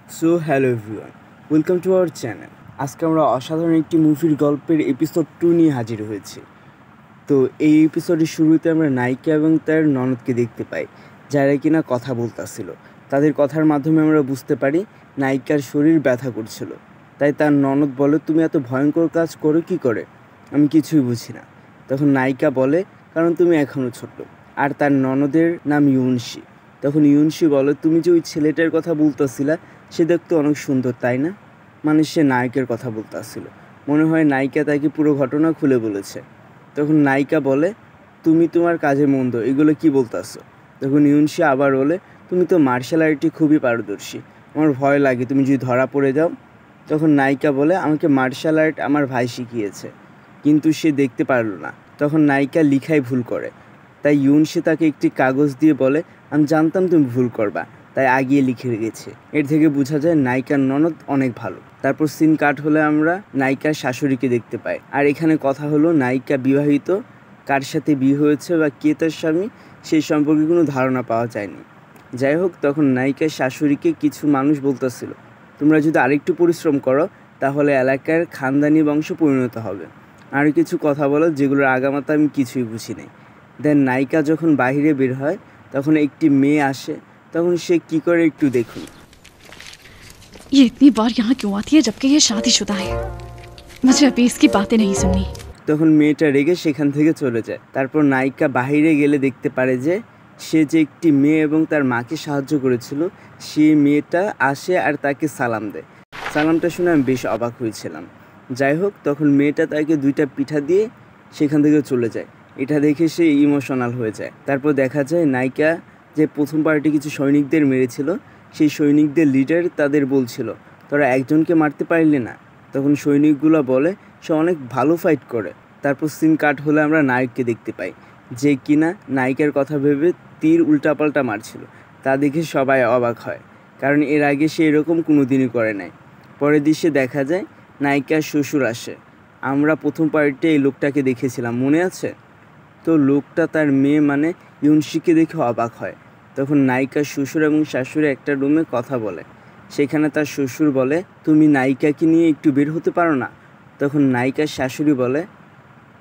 So hello everyone, welcome to our channel. আজকে আমরা অসাধারণ একটি মুভির গল্পের এপিসোড 2 নিয়ে হাজির হয়েছি। তো এই এপিসোডের শুরুতে আমরা নায়িকা এবং তার ননদকে দেখতে পাই, যারা কিনা কথা বলতেছিল। তাদের কথার মাধ্যমে আমরা বুঝতে পারি নায়িকার শরীর ব্যথা করছিল। তাই তার ননদ বলে, তুমি এত ভয়ঙ্কর কাজ করো কী করে, আমি কিছুই বুঝি না। তখন নায়িকা বলে, কারণ তুমি এখনও ছোট। আর তার ননদের নাম ইউনশি। তখন ইউনশি বলে, তুমি যে ওই ছেলেটার কথা বলতেছিলা, সে দেখতে অনেক সুন্দর, তাই না? মানে সে নায়কের কথা বলতেছিল। মনে হয় নায়িকা তাকে পুরো ঘটনা খুলে বলেছে। তখন নায়িকা বলে, তুমি তোমার কাজে মন্দ, এগুলো কি বলতেছো? তখন ইউনশি আবার বলে, তুমি তো মার্শাল আর্টে খুবই পারদর্শী, আমার ভয় লাগে তুমি যদি ধরা পড়ে যাও। তখন নায়িকা বলে, আমাকে মার্শাল আর্ট আমার ভাই শিখিয়েছে, কিন্তু সে দেখতে পারলো না। তখন নায়িকা লিখায় ভুল করে, তাই ইউনশি তাকে একটি কাগজ দিয়ে বলে, আমি জানতাম তুমি ভুল করবা, তাই আগিয়ে লিখে রেখেছে। এর থেকে বোঝা যায় নায়িকার ননদ অনেক ভালো। তারপর সিন কাট হলে আমরা নায়িকার শাশুড়িকে দেখতে পাই। আর এখানে কথা হলো, নায়িকা বিবাহিত, কার সাথে বিয়ে হয়েছে বা কে তার স্বামী সেই সম্পর্কে কোনো ধারণা পাওয়া যায়নি। যাই হোক, তখন নায়িকার শাশুড়িকে কিছু মানুষ বলতেছিল, তোমরা যদি আরেকটু পরিশ্রম করো তাহলে এলাকার খানদানি বংশ পরিণত হবে। আরও কিছু কথা বলো যেগুলোর আগামাতা আমি কিছুই বুঝি নাই। দেন নায়িকা যখন বাইরে বের হয় তখন একটি মেয়ে আসে। তখন সে কি করে একটু দেখুন। ये इतनी बार यहाँ क्यों आती है जबकि ये शादीशुदा है? मुझे अभी इसकी बातें नहीं सुननी। তখন মেয়েটা রেগে সেখান থেকে চলে যায়। তারপর নায়িকা বাইরে গেলে দেখতে পারে যে সে যে একটি মেয়ে এবং তার মাকে সাহায্য করেছিল, সেই মেয়েটা আসে আর তাকে সালাম দেয়। সালামটা শুনে আমি বেশ অবাক হয়েছিলাম। যাই হোক, তখন মেয়েটা তাকে 2টা পিঠা দিয়ে সেখান থেকে চলে যায়। এটা দেখে সে ইমোশনাল হয়ে যায়। তারপর দেখা যায় নায়িকা যে প্রথম পার্টি কিছু সৈনিকদের মেরেছিল, সেই সৈনিকদের লিডার তাদের বলছিল, তোরা একজনকে মারতে পারলি না? তখন সৈনিকগুলো বলে, সে অনেক ভালো ফাইট করে। তারপর সিন কাট হলে আমরা নায়ককে দেখতে পাই, যে কিনা নায়িকার কথা ভেবে তীর উল্টাপাল্টা মারছিল। তা দেখে সবাই অবাক হয়, কারণ এর আগে সে এরকম কোনো দিনই করে নাই। পরের দৃশ্যে দেখা যায় নায়িকার শ্বশুর আসে। আমরা প্রথম পার্টে এই লোকটাকে দেখেছিলাম, মনে আছে? তো লোকটা তার মেয়ে মানে ইউনশিকে দেখে অবাক হয়। তখন নায়িকার শ্বশুর এবং শাশুড়ি একটা রুমে কথা বলে। সেখানে তার শ্বশুর বলে, তুমি নায়িকাকে নিয়ে একটু বের হতে পারো না? তখন নায়িকার শাশুড়ি বলে,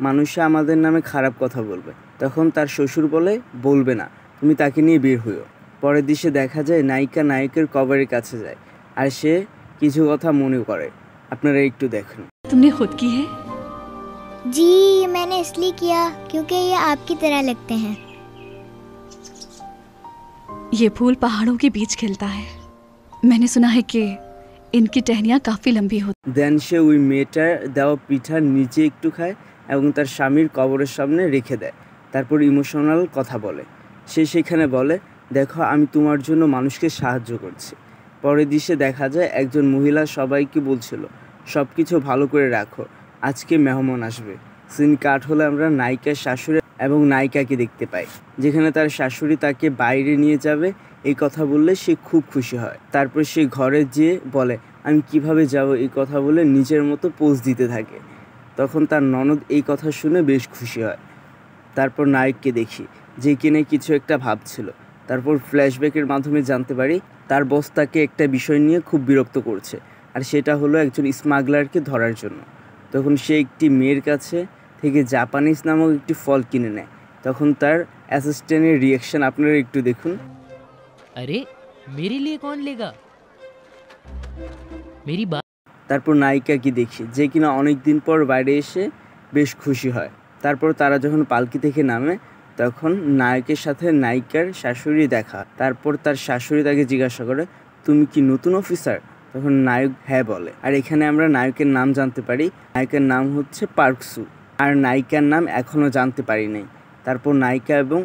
মানুষে আমাদের নামে খারাপ কথা বলবে। তখন তার শ্বশুর বলে, বলবে না, তুমি তাকে নিয়ে বের হইও। পরের দৃশ্যে দেখা যায় নায়িকা নায়কের কবরের কাছে যায় আর সে কিছু কথা মনে করে। আপনারা একটু দেখুন। तुमने खुद की है? जी, मैंने इसलिए किया क्योंकि ये आपकी तरह लगते हैं। ये फूल पहाड़ों के बीच खिलता है। मैंने सुना है कि इनकी टहनियाँ काफी लंबी होती। দেন সে ওই মেয়েটার দেওয়া পিঠা নিজে একটু খায় এবং তার স্বামীর কবরের সামনে রেখে দেয়। তারপর ইমোশনাল কথা বলে। সে সেখানে বলে, দেখো আমি তোমার জন্য মানুষকে সাহায্য করছি। পরের দৃশ্যে দেখা যায় একজন মহিলা সবাইকে বলছিল, সব কিছু ভালো করে রাখো, আজকে মেহমান আসবে। সিন কাট হলে আমরা নায়িকার শাশুড়ি এবং নায়িকাকে দেখতে পাই, যেখানে তার শাশুড়ি তাকে বাইরে নিয়ে যাবে এই কথা বললে সে খুব খুশি হয়। তারপর সে ঘরে যেয়ে বলে, আমি কিভাবে যাব, এই কথা বলে নিজের মতো পোজ দিতে থাকে। তখন তার ননদ এই কথা শুনে বেশ খুশি হয়। তারপর নায়ককে দেখি, যে কিনে কিছু একটা ভাবছিল। তারপর ফ্ল্যাশব্যাকের মাধ্যমে জানতে পারি তার বস তাকে একটা বিষয় নিয়ে খুব বিরক্ত করছে, আর সেটা হলো একজন স্মাগলারকে ধরার জন্য। তখন সে একটি মেয়ের কাছে থেকে জাপানিজ নামক একটি ফল কিনে নেয়। তখন তার অ্যাসিস্ট্যান্টের রিয়াকশন আপনারা একটু দেখুন। अरे मेरे लिए कौन लेगा मेरी बात। তারপর নায়িকাকে দেখি, যে কিনা অনেক দিন পর বাইরে এসে বেশ খুশি হয়। তারপর তারা যখন পালকি থেকে নামে তখন নায়কের সাথে নায়িকার শাশুড়ি দেখা। তারপর তার শাশুড়ি তাকে জিজ্ঞাসা করে, তুমি কি নতুন অফিসার? তখন নায়ক হ্যাঁ বলে। আর এখানে আমরা নায়কের নাম জানতে পারি, নায়কের নাম হচ্ছে পার্কসু। আর নায়িকার নাম এখনও জানতে পারি নাই। তারপর নায়িকা এবং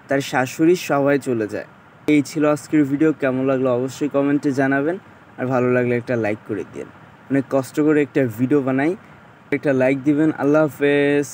তার শাশুড়ি সবাই চলে যায়। এই ছিল আজকের ভিডিও। কেমন লাগলো অবশ্যই কমেন্টে জানাবেন, আর ভালো লাগলে একটা লাইক করে দিন। অনেক কষ্ট করে একটা ভিডিও বানাই, একটা লাইক দিবেন। আল্লাহ হাফেজ।